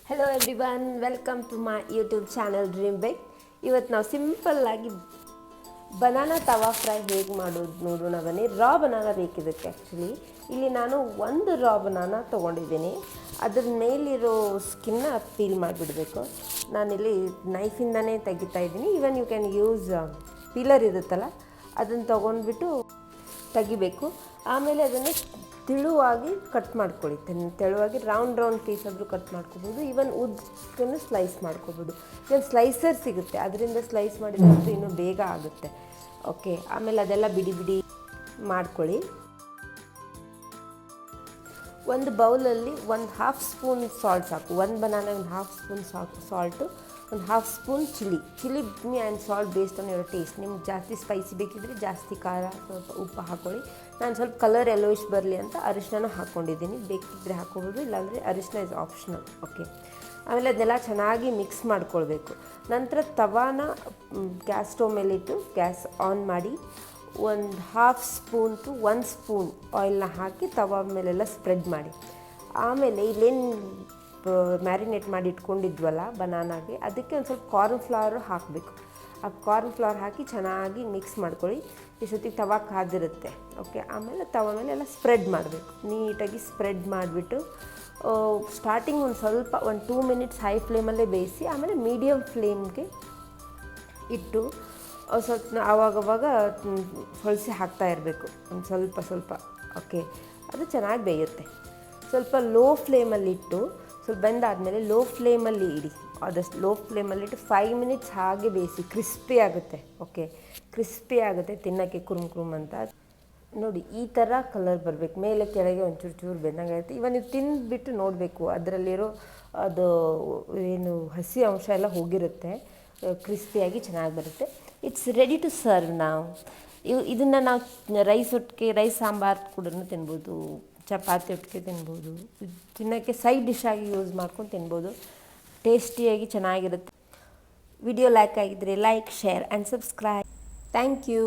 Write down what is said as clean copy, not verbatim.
Hello everyone, welcome to my YouTube channel Dream Bake. ಇವತ್ತು ನಾವು ಸಿಂಪಲ್ಲಾಗಿ ಬನಾನಾ ತವಾ fry ಹೇಗೆ ಮಾಡೋದು ನೋಡೋಣ ಬನ್ನಿ. ರಾ ಬನಾನಾ ಬೇಕಿದ್ದಕ್ಕೆ ಆ್ಯಕ್ಚುಲಿ ಇಲ್ಲಿ ನಾನು ಒಂದು ರಾ ಬನಾನಾ ತೊಗೊಂಡಿದ್ದೀನಿ. ಅದ್ರ ಮೇಲಿರೋ ಸ್ಕಿನ್ನ ಪೀಲ್ ಮಾಡಿಬಿಡಬೇಕು. ನಾನಿಲ್ಲಿ ನೈಫಿಂದನೇ ತೆಗಿತಾ ಇದ್ದೀನಿ. Even you can use peeler ಇರುತ್ತಲ್ಲ ಅದನ್ನು ತೊಗೊಂಡ್ಬಿಟ್ಟು ತೆಗಿಬೇಕು. ಆಮೇಲೆ ಅದನ್ನು ತೆಳುವಾಗಿ ಕಟ್ ಮಾಡ್ಕೊಳ್ಳಿ. ತೆಳುವಾಗಿ ರೌಂಡ್ ಪೀಸ್ ಆದರೂ ಕಟ್ ಮಾಡ್ಕೋಬೋದು. ಈವನ್ ಉದ್ದಕ್ಕೂ ಸ್ಲೈಸ್ ಮಾಡ್ಕೋಬೋದು. ಈವನ್ ಸ್ಲೈಸರ್ ಸಿಗುತ್ತೆ, ಅದರಿಂದ ಸ್ಲೈಸ್ ಮಾಡಿದ್ರೆ ಇನ್ನೂ ಬೇಗ ಆಗುತ್ತೆ. ಓಕೆ, ಆಮೇಲೆ ಅದೆಲ್ಲ ಬಿಡಿ ಬಿಡಿ ಮಾಡ್ಕೊಳ್ಳಿ. ಒಂದು ಬೌಲಲ್ಲಿ ಒಂದು ಹಾಫ್ ಸ್ಪೂನ್ ಸಾಲ್ಟ್ ಸಾಕು. ಒಂದು ಬನಾನ ಒಂದು ಹಾಫ್ ಸ್ಪೂನ್ ಸಾಲ್ಟು, ಒಂದು half spoon chilli and salt based on your taste. ನಿಮ್ಗೆ ಜಾಸ್ತಿ ಸ್ಪೈಸಿ ಬೇಕಿದ್ರೆ ಜಾಸ್ತಿ ಖಾರ ಸ್ವಲ್ಪ ಉಪ್ಪು ಹಾಕ್ಕೊಳ್ಳಿ. ನಾನು ಸ್ವಲ್ಪ ಕಲರ್ ಯೆಲ್ಲೋಯಿಶ್ ಬರಲಿ ಅಂತ ಅರಿಶಿನ ಹಾಕ್ಕೊಂಡಿದ್ದೀನಿ. ಬೇಕಿದ್ದರೆ ಹಾಕ್ಕೊಬೋದು, ಇಲ್ಲಾಂದರೆ ಅರಿಶಿನ ಇಸ್ ಆಪ್ಷನಲ್. ಓಕೆ, ಆಮೇಲೆ ಅದನ್ನೆಲ್ಲ ಚೆನ್ನಾಗಿ ಮಿಕ್ಸ್ ಮಾಡ್ಕೊಳ್ಬೇಕು. ನಂತರ ತವಾನ ಗ್ಯಾಸ್ ಸ್ಟವ್ ಮೇಲಿಟ್ಟು ಗ್ಯಾಸ್ ಆನ್ ಮಾಡಿ ಒಂದು ಹಾಫ್ ಸ್ಪೂನ್ ಟು 1 ಸ್ಪೂನ್ ಆಯಿಲ್ನ ಹಾಕಿ ತವಾ ಮೇಲೆಲ್ಲ ಸ್ಪ್ರೆಡ್ ಮಾಡಿ. ಆಮೇಲೆ ಇಲ್ಲೇನು ಮ್ಯಾರಿನೇಟ್ ಮಾಡಿ ಇಟ್ಕೊಂಡಿದ್ವಲ್ಲ ಬನಾನಾಗೆ, ಅದಕ್ಕೆ ಒಂದು ಸ್ವಲ್ಪ ಕಾರ್ನ್ ಫ್ಲವರ್ ಹಾಕಬೇಕು. ಆ ಕಾರ್ನ್ ಫ್ಲವರ್ ಹಾಕಿ ಚೆನ್ನಾಗಿ ಮಿಕ್ಸ್ ಮಾಡ್ಕೊಳ್ಳಿ. ಇಷ್ಟೊತ್ತಿಗೆ ತವಾ ಕಾದಿರುತ್ತೆ. ಓಕೆ, ಆಮೇಲೆ ತವಾ ಮೇಲೆ ಎಲ್ಲ ಸ್ಪ್ರೆಡ್ ಮಾಡಬೇಕು. ನೀಟಾಗಿ ಸ್ಪ್ರೆಡ್ ಮಾಡಿಬಿಟ್ಟು ಸ್ಟಾರ್ಟಿಂಗ್ ಒಂದು 2 ಮಿನಿಟ್ಸ್ ಹೈ ಫ್ಲೇಮಲ್ಲೇ ಬೇಯಿಸಿ, ಆಮೇಲೆ ಮೀಡಿಯಮ್ ಫ್ಲೇಮ್ಗೆ ಇಟ್ಟು ಸ್ವಲ್ಪ ಆವಾಗವಾಗ ಹೊಳಿಸಿ ಹಾಕ್ತಾ ಇರಬೇಕು, ಒಂದು ಸ್ವಲ್ಪ. ಓಕೆ, ಅದು ಚೆನ್ನಾಗಿ ಬೇಯುತ್ತೆ. ಸ್ವಲ್ಪ ಲೋ ಫ್ಲೇಮಲ್ಲಿಟ್ಟು ಸ್ವಲ್ಪ ಬೆಂದಾದಮೇಲೆ ಲೋ ಫ್ಲೇಮಲ್ಲಿ ಇಡಿ. ಆದಷ್ಟು ಲೋ ಫ್ಲೇಮಲ್ಲಿಟ್ಟು 5 ಮಿನಿಟ್ಸ್ ಹಾಗೆ ಬೇಯಿಸಿ. ಕ್ರಿಸ್ಪಿ ಆಗುತ್ತೆ. ಓಕೆ, ಕ್ರಿಸ್ಪಿ ಆಗುತ್ತೆ, ತಿನ್ನೋಕ್ಕೆ ಕುರುಮ್ ಅಂತ. ನೋಡಿ, ಈ ಥರ ಕಲರ್ ಬರಬೇಕು. ಮೇಲೆ ಕೆಳಗೆ ಒಂಚೂರು ಬೆಂದಂಗಾಗುತ್ತೆ. ಇವಾಗ ನೀವು ತಿಂದುಬಿಟ್ಟು ನೋಡಬೇಕು, ಅದರಲ್ಲಿರೋ ಅದು ಏನು ಹಸಿ ಅಂಶ ಎಲ್ಲ ಹೋಗಿರುತ್ತೆ. ಕ್ರಿಸ್ಪಿಯಾಗಿ ಚೆನ್ನಾಗಿ ಬರುತ್ತೆ. It's ready to serve. ಇದನ್ನು ನಾವು ರೈಸ್ ಸಾಂಬಾರು ಕೂಡ ತಿನ್ಬೋದು, ಚಪಾತಿ ಒಟ್ಟಿಗೆ ತಿನ್ಬೋದು, ತಿನ್ನೋಕ್ಕೆ ಸೈಡ್ ಡಿಶ್ ಆಗಿ ಯೂಸ್ ಮಾಡ್ಕೊಂಡು ತಿನ್ಬೋದು. ಟೇಸ್ಟಿಯಾಗಿ ಚೆನ್ನಾಗಿರುತ್ತೆ. ವಿಡಿಯೋ ಲೈಕ್ ಆಗಿದ್ದರೆ like, share and subscribe. Thank you.